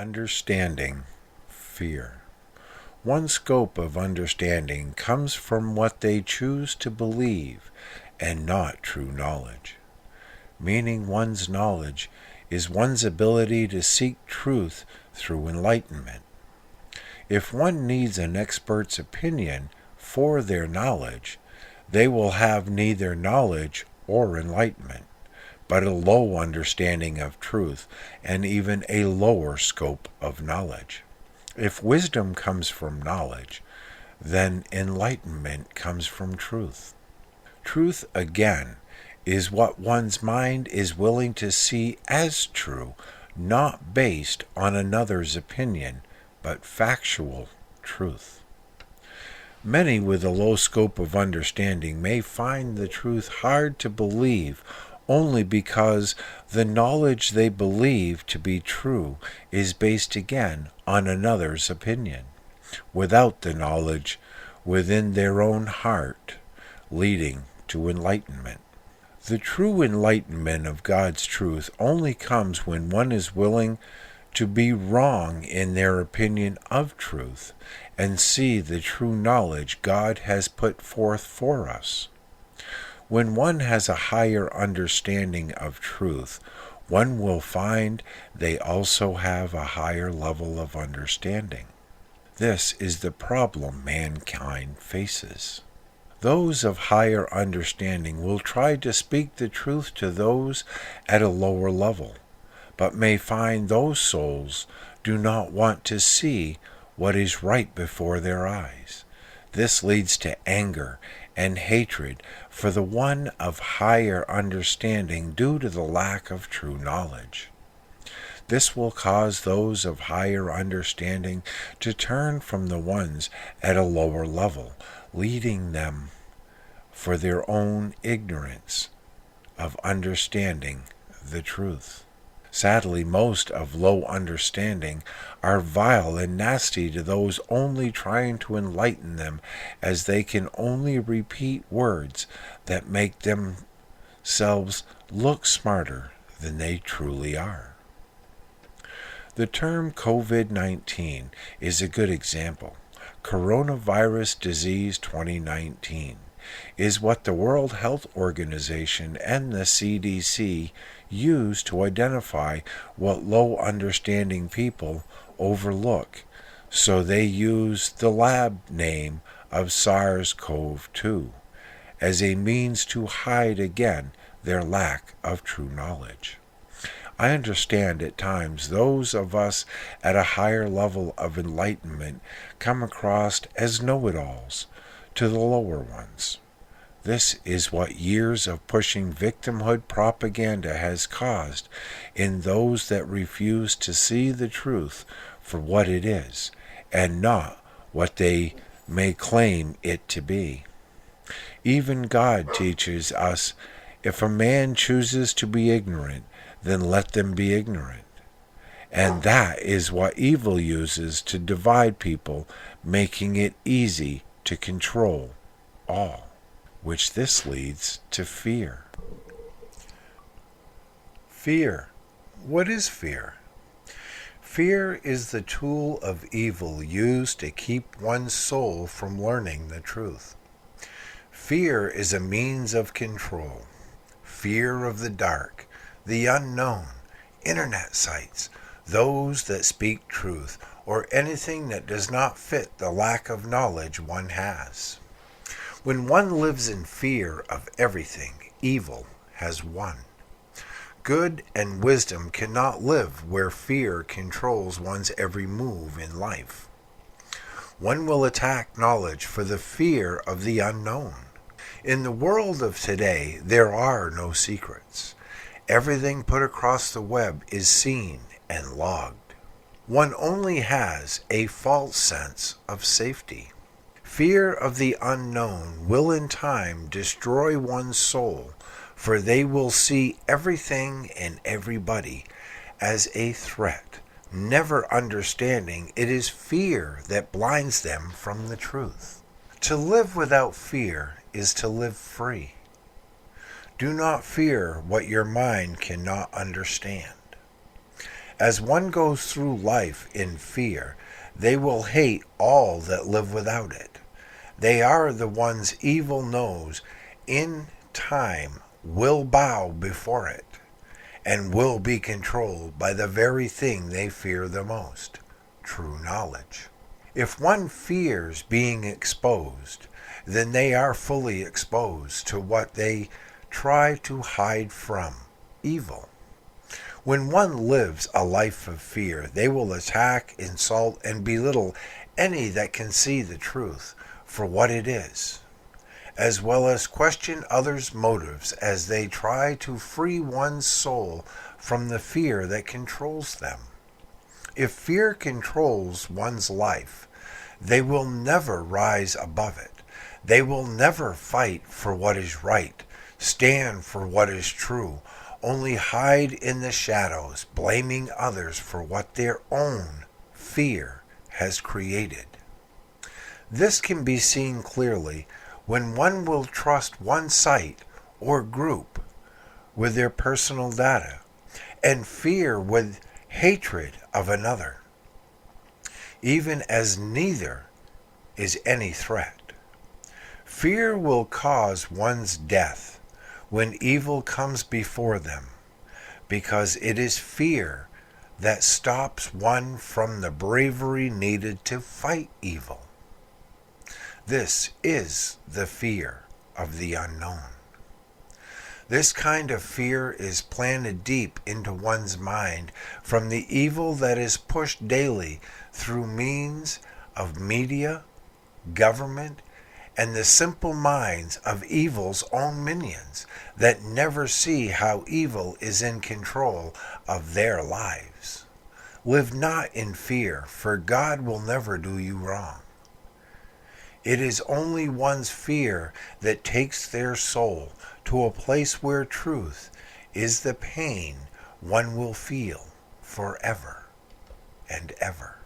Understanding fear. One scope of understanding comes from what they choose to believe and not true knowledge. Meaning one's knowledge is one's ability to seek truth through enlightenment. If one needs an expert's opinion for their knowledge, they will have neither knowledge or enlightenment, but a low understanding of truth and even a lower scope of knowledge. If wisdom comes from knowledge, then enlightenment comes from truth. Truth, again, is what one's mind is willing to see as true, not based on another's opinion, but factual truth. Many with a low scope of understanding may find the truth hard to believe only because the knowledge they believe to be true is based again on another's opinion, without the knowledge within their own heart leading to enlightenment. The true enlightenment of God's truth only comes when one is willing to be wrong in their opinion of truth and see the true knowledge God has put forth for us. When one has a higher understanding of truth, one will find they also have a higher level of understanding. This is the problem mankind faces. Those of higher understanding will try to speak the truth to those at a lower level, but may find those souls do not want to see what is right before their eyes. This leads to anger and hatred for the one of higher understanding due to the lack of true knowledge. This will cause those of higher understanding to turn from the ones at a lower level, leading them for their own ignorance of understanding the truth. Sadly, most of low understanding are vile and nasty to those only trying to enlighten them, as they can only repeat words that make themselves look smarter than they truly are. The term COVID-19 is a good example. Coronavirus disease 2019 is what the World Health Organization and the CDC use to identify what low understanding people overlook, so they use the lab name of SARS-CoV-2 as a means to hide again their lack of true knowledge. I understand at times those of us at a higher level of enlightenment come across as know-it-alls to the lower ones. This is what years of pushing victimhood propaganda has caused in those that refuse to see the truth for what it is, and not what they may claim it to be. Even God teaches us, if a man chooses to be ignorant, then let them be ignorant. And that is what evil uses to divide people, making it easy to control all, which this leads to fear. Fear. What is fear? Fear is the tool of evil used to keep one's soul from learning the truth. Fear is a means of control. Fear of the dark, the unknown, internet sites, those that speak truth, or anything that does not fit the lack of knowledge one has. When one lives in fear of everything, evil has won. Good and wisdom cannot live where fear controls one's every move in life. One will attack knowledge for the fear of the unknown. In the world of today, there are no secrets. Everything put across the web is seen and logged. One only has a false sense of safety. Fear of the unknown will in time destroy one's soul, for they will see everything and everybody as a threat, never understanding it is fear that blinds them from the truth. To live without fear is to live free. Do not fear what your mind cannot understand. As one goes through life in fear, they will hate all that live without it. They are the ones evil knows in time will bow before it, and will be controlled by the very thing they fear the most, true knowledge. If one fears being exposed, then they are fully exposed to what they try to hide from, evil. When one lives a life of fear, they will attack, insult, and belittle any that can see the truth for what it is, as well as question others' motives as they try to free one's soul from the fear that controls them. If fear controls one's life, they will never rise above it. They will never fight for what is right, stand for what is true, only hide in the shadows, blaming others for what their own fear has created. This can be seen clearly when one will trust one site or group with their personal data and fear with hatred of another, even as neither is any threat. Fear will cause one's death when evil comes before them, because it is fear that stops one from the bravery needed to fight evil. This is the fear of the unknown. This kind of fear is planted deep into one's mind from the evil that is pushed daily through means of media, government, and the simple minds of evil's own minions that never see how evil is in control of their lives. Live not in fear, for God will never do you wrong. It is only one's fear that takes their soul to a place where truth is the pain one will feel forever and ever.